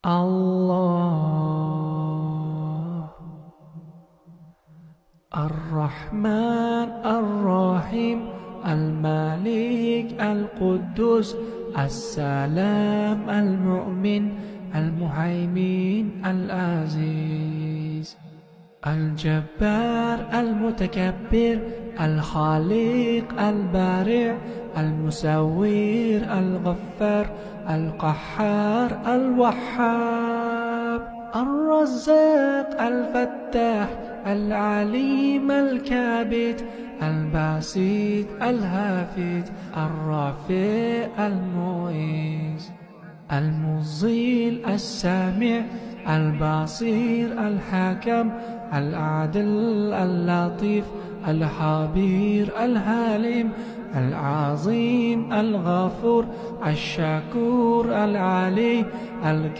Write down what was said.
الله الرحمن الرحيم الملك القدوس السلام المؤمن المهيمن العزيز الجبار المتكبر الخالق البارئ المصور الغفار القهار الوهاب الرزاق الفتاح العليم الكابت الباسط الهافت الرافع المعز المظل السامع البصير الحكم العادل اللطيف الخبير الحليم العظيم الغفور الشكور العلي